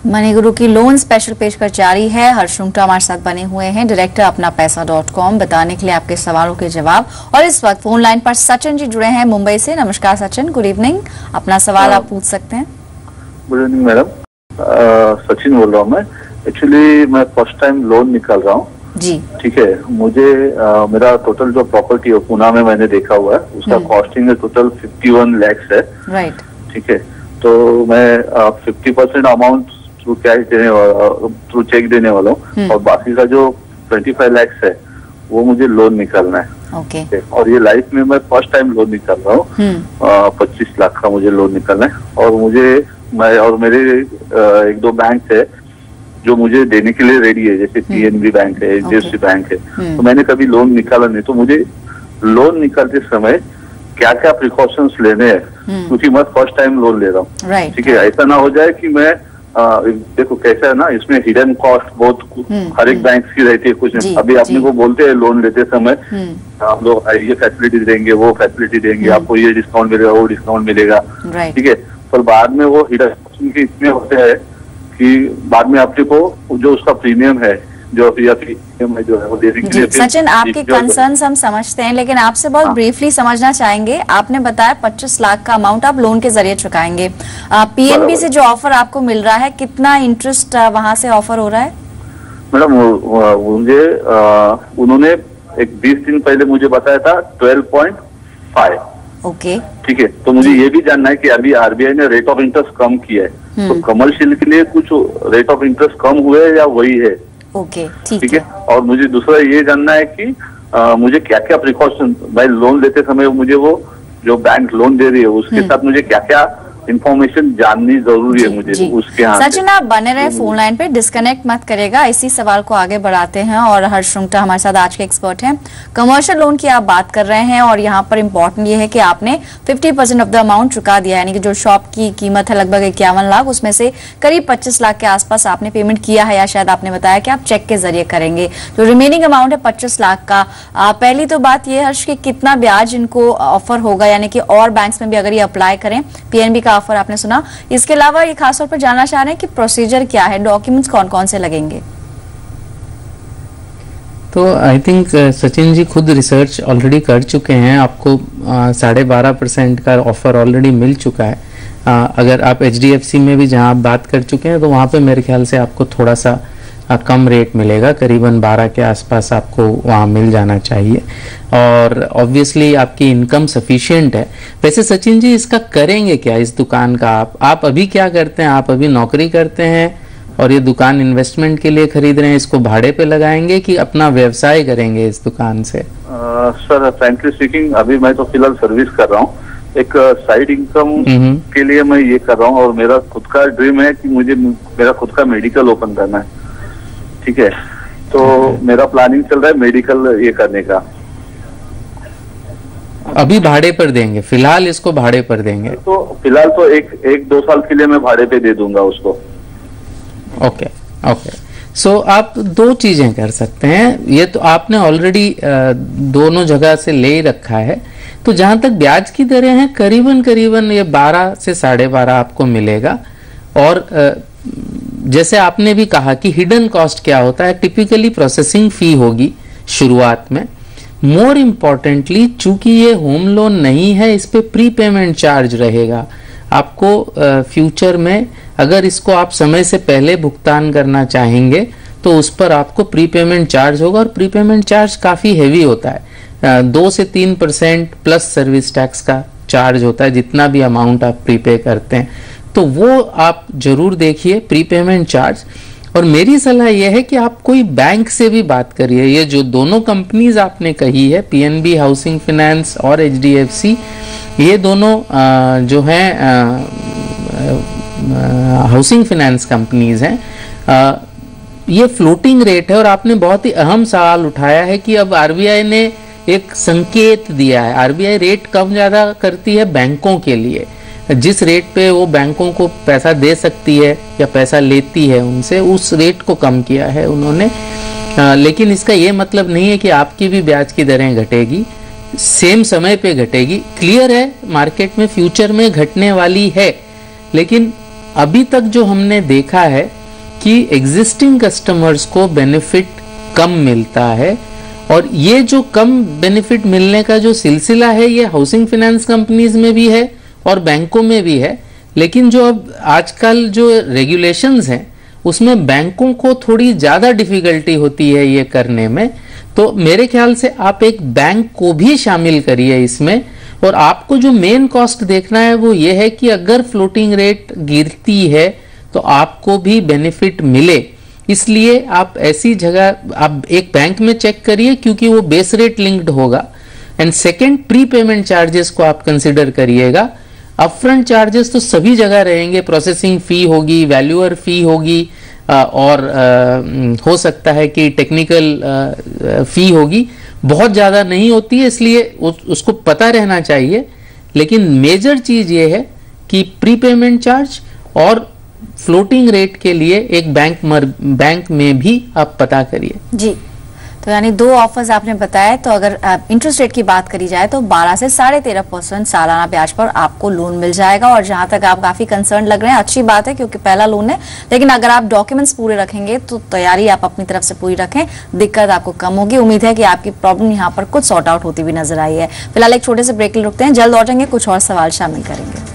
Money गुरु की loan special पेशकश जारी है। हर्ष रुंगटा हमारे साथ बने हुए हैं, डायरेक्टर अपना पैसा.com, बताने के लिए आपके सवालों के जवाब। और इस वक्त फोन लाइन पर सचिन जी जुड़े हैं मुंबई से। नमस्कार सचिन, गुड इवनिंग। अपना सवाल आप पूछ सकते हैं। गुड इवनिंग मैडम, सचिन बोल रहा हूँ मैं। एक्चुअली मैं फर्स्ट टाइम लोन निकाल रहा हूँ जी। ठीक है, मुझे मेरा टोटल जो प्रॉपर्टी है पुणे में मैंने देखा हुआ है, उसका कॉस्टिंग टोटल 51 लाख है। राइट। ठीक है, तो मैं 50% अमाउंट थ्रू कैश देने वाला, थ्रू चेक देने वाला हूँ, और बाकी का जो 25 लाख है वो मुझे लोन निकालना है। ओके। और ये लाइफ में मैं फर्स्ट टाइम लोन निकाल रहा हूँ। 25 लाख का मुझे लोन निकालना है, और मेरे एक दो बैंक है जो मुझे देने के लिए रेडी है, जैसे पीएनबी बैंक है, एचडीएफसी बैंक है। तो मैंने कभी लोन निकाला नहीं, तो मुझे लोन निकालते समय क्या क्या प्रिकॉशंस लेने हैं, क्योंकि मैं फर्स्ट टाइम लोन ले रहा हूँ। ठीक है, ऐसा ना हो जाए कि मैं देखो कैसा है ना, इसमें हिडन कॉस्ट बहुत हर एक बैंक की रहती है। कुछ अभी आपने को बोलते हैं लोन लेते समय आप लोग ये फैसिलिटी देंगे, वो फैसिलिटी देंगे, आपको ये डिस्काउंट मिलेगा, वो डिस्काउंट मिलेगा। ठीक है, पर बाद में वो हिडन कॉस्ट इतने होते हैं कि बाद में आपके को जो उसका प्रीमियम है जो है वो देने के लिए। सचिन, आपके कंसर्न्स हम समझते हैं, लेकिन आपसे बहुत ब्रीफली समझना चाहेंगे। आपने बताया 25 लाख का अमाउंट आप लोन के जरिए चुकाएंगे। पीएनबी से जो ऑफर आपको मिल रहा है, कितना इंटरेस्ट वहां से ऑफर हो रहा है? मैडम मुझे उन्होंने एक 20 दिन पहले मुझे बताया था 12.5। ओके। ठीक है, तो मुझे ये भी जानना है कि अभी आरबीआई ने रेट ऑफ इंटरेस्ट कम किया है, तो कमर्शियल के लिए कुछ रेट ऑफ इंटरेस्ट कम हुए या वही है? ओके, ठीक है। और मुझे दूसरा ये जानना है कि मुझे क्या क्या प्रिकॉशन, भाई लोन लेते समय मुझे वो जो बैंक लोन दे रही है उसके साथ मुझे क्या क्या इन्फॉर्मेशन जाननी जरूरी है मुझे उसके यहाँ। सचिन, आप बने रहे फोन लाइन पे, डिस्कनेक्ट मत करेगा। इसी सवाल को आगे बढ़ाते हैं, और हर्ष रुंगटा हमारे साथ आज के एक्सपर्ट हैं। कमर्शियल लोन की आप बात कर रहे हैं, और यहाँ पर इम्पोर्टेंट ये है कि आपने 50% ऑफ द अमाउंट चुका दिया, यानी कि जो शॉप की कीमत है लगभग 51 लाख, उसमें से करीब 25 लाख के आसपास आपने पेमेंट किया है, या शायद आपने बताया कि आप चेक के जरिए करेंगे। जो रिमेनिंग अमाउंट है 25 लाख का, पहली तो बात ये हर्ष, कि कितना ब्याज इनको ऑफर होगा, यानी कि और बैंक्स में भी अगर ये अप्लाई करें, पीएनबी का ऑफर आपने सुना। इसके अलावा ये खासतौर पर जानना चाह रहे हैं कि प्रोसीजर क्या है, डॉक्यूमेंट्स कौन कौन से लगेंगे? तो आई थिंक सचिन जी खुद रिसर्च ऑलरेडी कर चुके हैं। आपको 12.5% का ऑफर ऑलरेडी मिल चुका है। अगर आप एचडीएफसी में भी जहां आप बात कर चुके हैं, तो वहां पे मेरे ख्याल से आपको थोड़ा सा कम रेट मिलेगा, करीबन 12 के आसपास आपको वहाँ मिल जाना चाहिए। और ऑब्वियसली आपकी इनकम सफिशिएंट है। वैसे सचिन जी, इसका करेंगे क्या इस दुकान का? आप अभी क्या करते हैं? आप अभी नौकरी करते हैं और ये दुकान इन्वेस्टमेंट के लिए खरीद रहे हैं, इसको भाड़े पे लगाएंगे कि अपना व्यवसाय करेंगे इस दुकान से? सर फ्रैंकली स्पीकिंग, अभी मैं तो फिलहाल सर्विस कर रहा हूँ। एक साइड इनकम के लिए मैं ये कर रहा हूँ, और मेरा खुद का ड्रीम है कि मुझे मेरा खुद का मेडिकल ओपन करना है। ठीक है, तो मेरा प्लानिंग चल रहा है मेडिकल ये करने का। अभी भाड़े पर देंगे? फिलहाल इसको भाड़े पर देंगे? तो फिलहाल तो एक 2 साल के लिए मैं भाड़े पे दे दूंगा उसको। ओके। सो आप 2 चीजें कर सकते हैं। ये तो आपने ऑलरेडी दोनों जगह से ले ही रखा है। तो जहां तक ब्याज की दरें हैं, करीबन ये 12 से 12.5 आपको मिलेगा। और जैसे आपने भी कहा कि हिडन कॉस्ट क्या होता है, टिपिकली प्रोसेसिंग फी होगी शुरुआत में। मोर इम्पॉर्टेंटली, चूंकि ये होम लोन नहीं है, इस पे प्री पेमेंट चार्ज रहेगा। आपको फ्यूचर में अगर इसको आप समय से पहले भुगतान करना चाहेंगे, तो उस पर आपको प्री पेमेंट चार्ज होगा, और प्री पेमेंट चार्ज काफी हैवी होता है। 2 से 3% प्लस सर्विस टैक्स का चार्ज होता है, जितना भी अमाउंट आप प्रीपे करते हैं। तो वो आप जरूर देखिए, प्रीपेमेंट चार्ज। और मेरी सलाह यह है कि आप कोई बैंक से भी बात करिए। ये जो दोनों कंपनीज आपने कही है, पीएनबी हाउसिंग फाइनेंस और एचडीएफसी, ये दोनों जो हैं हाउसिंग फाइनेंस कंपनीज हैं। ये फ्लोटिंग रेट है, और आपने बहुत ही अहम सवाल उठाया है कि अब आरबीआई ने एक संकेत दिया है। आरबीआई रेट कम ज्यादा करती है बैंकों के लिए, जिस रेट पे वो बैंकों को पैसा दे सकती है या पैसा लेती है उनसे, उस रेट को कम किया है उन्होंने। लेकिन इसका ये मतलब नहीं है कि आपकी भी ब्याज की दरें घटेगी, सेम समय पे घटेगी। क्लियर है, मार्केट में फ्यूचर में घटने वाली है, लेकिन अभी तक जो हमने देखा है कि एग्जिस्टिंग कस्टमर्स को बेनिफिट कम मिलता है, और ये जो कम बेनिफिट मिलने का जो सिलसिला है ये हाउसिंग फाइनेंस कंपनीज में भी है और बैंकों में भी है। लेकिन जो अब आजकल जो रेगुलेशंस हैं उसमें बैंकों को थोड़ी ज़्यादा डिफिकल्टी होती है ये करने में। तो मेरे ख्याल से आप एक बैंक को भी शामिल करिए इसमें, और आपको जो मेन कॉस्ट देखना है वो ये है कि अगर फ्लोटिंग रेट गिरती है तो आपको भी बेनिफिट मिले। इसलिए आप ऐसी जगह आप एक बैंक में चेक करिए क्योंकि वो बेस रेट लिंक्ड होगा। And second, pre payment charges को आप कंसिडर करिएगा। अपफ्रंट चार्जेस तो सभी जगह रहेंगे, प्रोसेसिंग फी होगी, वैल्यूअर फी होगी, और हो सकता है कि टेक्निकल फी होगी, बहुत ज़्यादा नहीं होती है, इसलिए उसको पता रहना चाहिए। लेकिन मेजर चीज़ ये है कि प्री पेमेंट चार्ज और फ्लोटिंग रेट के लिए एक बैंक में भी आप पता करिए। जी, तो यानी 2 ऑफर्स आपने बताया। तो अगर इंटरेस्ट रेट की बात करी जाए तो 12 से 13.5% सालाना ब्याज पर आपको लोन मिल जाएगा। और जहां तक आप काफी कंसर्न लग रहे हैं, अच्छी बात है क्योंकि पहला लोन है, लेकिन अगर आप डॉक्यूमेंट्स पूरे रखेंगे तो तैयारी आप अपनी तरफ से पूरी रखें, दिक्कत आपको कम होगी। उम्मीद है कि आपकी प्रॉब्लम यहाँ पर कुछ सॉर्ट आउट होती हुई नजर आई है। फिलहाल एक छोटे से ब्रेक रुकते हैं, जल्द लौटेंगे, कुछ और सवाल शामिल करेंगे।